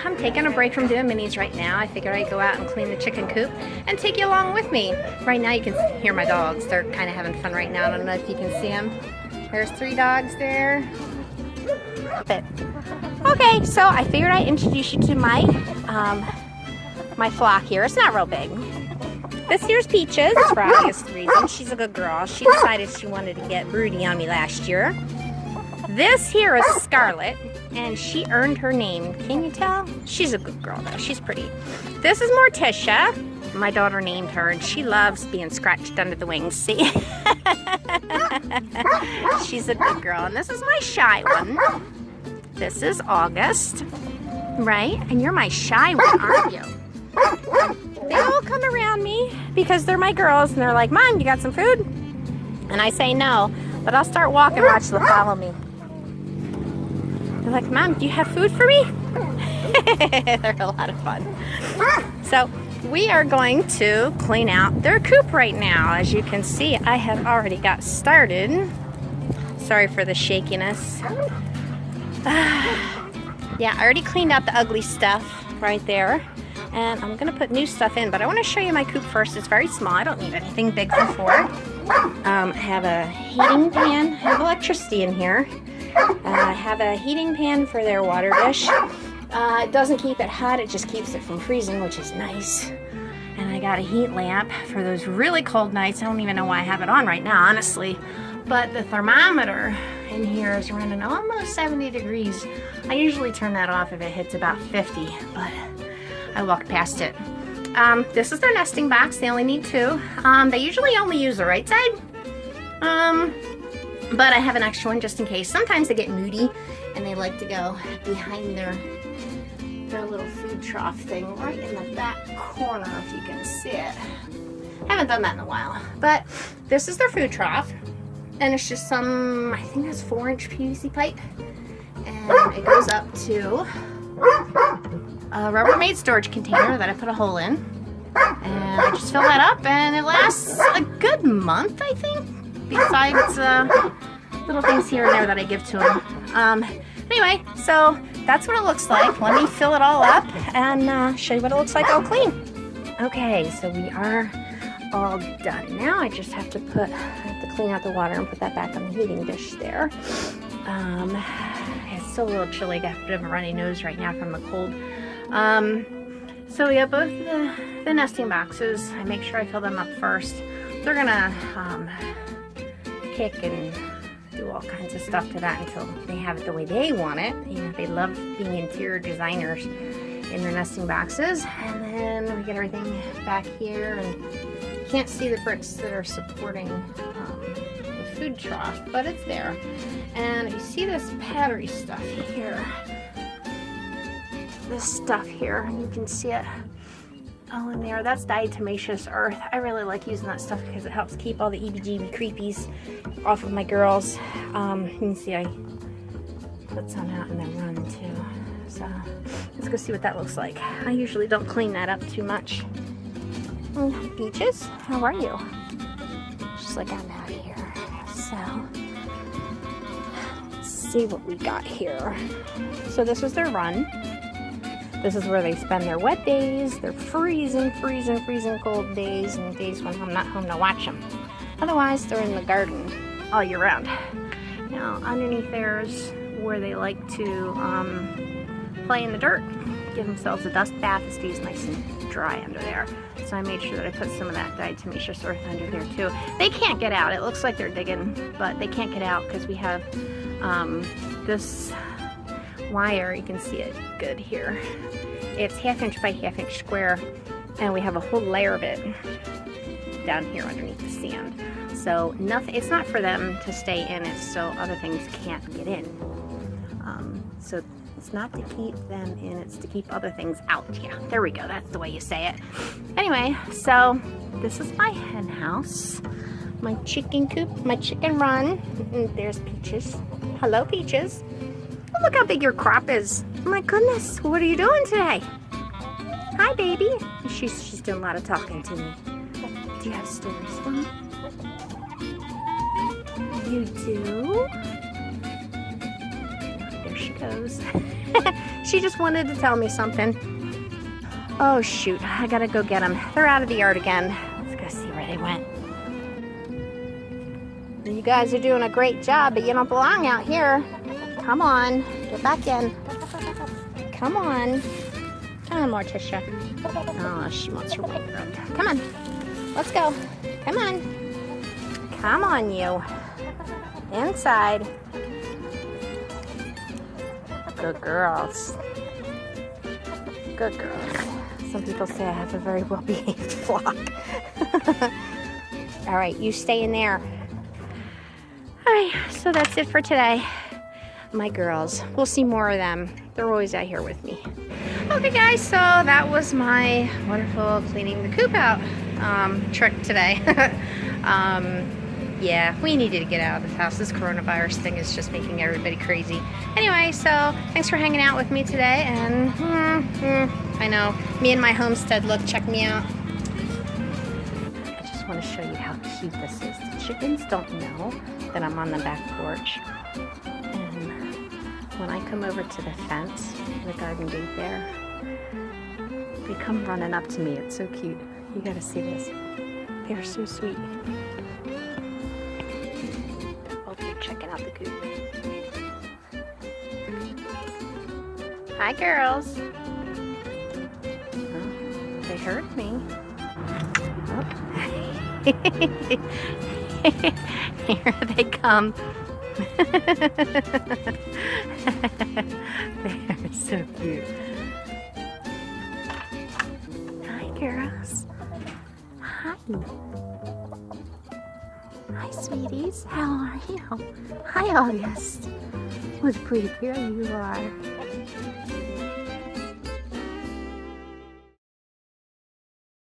I'm taking a break from doing minis right now. I figured I'd go out and clean the chicken coop and take you along with me. Right now you can hear my dogs. They're kind of having fun right now. I don't know if you can see them. There's 3 dogs there. Okay, so I figured I'd introduce you to my my flock here. It's not real big. This here's Peaches, for obvious reasons. She's a good girl. She decided she wanted to get broody on me last year. This here is Scarlet, and she earned her name. Can you tell? She's a good girl, though. She's pretty. This is Morticia. My daughter named her, and she loves being scratched under the wings. See? She's a good girl. And this is my shy one. This is August, right? And you're my shy one, aren't you? They all come around me because they're my girls, and they're like, Mom, you got some food? And I say no, but I'll start walking, watch them follow me. They're like, Mom, do you have food for me? They're a lot of fun. So we are going to clean out their coop right now. As you can see, I have already got started. Sorry for the shakiness. Yeah, I already cleaned out the ugly stuff right there. And I'm going to put new stuff in, but I want to show you my coop first. It's very small. I don't need anything big for it. I have a heating pan. I have electricity in here. I have a heating pan for their water dish. It doesn't keep it hot. It just keeps it from freezing, which is nice. And I got a heat lamp for those really cold nights. I don't even know why I have it on right now, honestly. But the thermometer in here is running almost 70 degrees. I usually turn that off if it hits about 50, but I walked past it. This is their nesting box. They only need 2. They usually only use the right side. But I have an extra one just in case. Sometimes they get moody and they like to go behind their little food trough thing right in the back corner, if you can see it. Haven't done that in a while. But this is their food trough. And it's just some, I think that's 4-inch PVC pipe. And it goes up to a Rubbermaid storage container that I put a hole in, and I just fill that up, and it lasts a good month, I think, besides little things here and there that I give to them. Anyway, so that's what it looks like. Let me fill it all up and show you what it looks like all clean. Okay, so we are all done. Now I just have to clean out the water and put that back on the heating dish there. It's still a little chilly. I got a bit of a runny nose right now from the cold. So we have both the nesting boxes. I make sure I fill them up first. They're gonna kick and do all kinds of stuff to that until they have it the way they want it. You know, they love being interior designers in their nesting boxes. And then we get everything back here, and you can't see the bricks that are supporting the food trough, but it's there. And you see this powdery stuff here. This stuff here, you can see it all in there. That's diatomaceous earth. I really like using that stuff because it helps keep all the EBGB creepies off of my girls. You can see I put some out and then run too. So let's go see what that looks like. I usually don't clean that up too much. Peaches, how are you? Just like I'm out here. So let's see what we got here. So this is their run. This is where they spend their wet days, their freezing cold days, and days when I'm not home to watch them. Otherwise, they're in the garden all year round. Now, underneath there is where they like to play in the dirt, give themselves a dust bath. It stays nice and dry under there. So I made sure that I put some of that diatomaceous earth under there too. They can't get out. It looks like they're digging, but they can't get out because we have this wire. You can see it good here. It's 1/2 inch by 1/2 inch square, and we have a whole layer of it down here underneath the sand. So nothing. It's not for them to stay in. It's so other things can't get in. So it's not to keep them in. It's to keep other things out. Yeah, there we go. That's the way you say it. Anyway, so this is my hen house, my chicken coop, my chicken run. And there's Peaches. Hello, Peaches. Oh, look how big your crop is. Oh my goodness, what are you doing today? Hi, baby. She's doing a lot of talking to me. Do you have stories for me? You do? There she goes. She just wanted to tell me something. Oh shoot, I gotta go get them. They're out of the yard again. Let's go see where they went. You guys are doing a great job, but you don't belong out here. Come on, get back in. Come on. Come on, Morticia. Oh, she wants her way around. Come on, let's go. Come on. Come on, you. Inside. Good girls. Good girls. Some people say I have a very well-behaved flock. All right, you stay in there. All right, so that's it for today. My girls. We'll see more of them. They're always out here with me. Okay, guys, so that was my wonderful cleaning the coop out trick today. Yeah, we needed to get out of this house. This coronavirus thing is just making everybody crazy. Anyway, so thanks for hanging out with me today. And I know, me and my homestead look. Check me out. I just want to show you how cute this is. The chickens don't know that I'm on the back porch. And when I come over to the fence, the garden gate there, they come running up to me. It's so cute. You gotta see this. They're so sweet. Okay, checking out the coop. Hi, girls. Oh, they heard me. Oh. Here they come. They're so cute. Hi, girls. Hi. Hi, sweeties. How are you? Hi, August. What a pretty girl you are.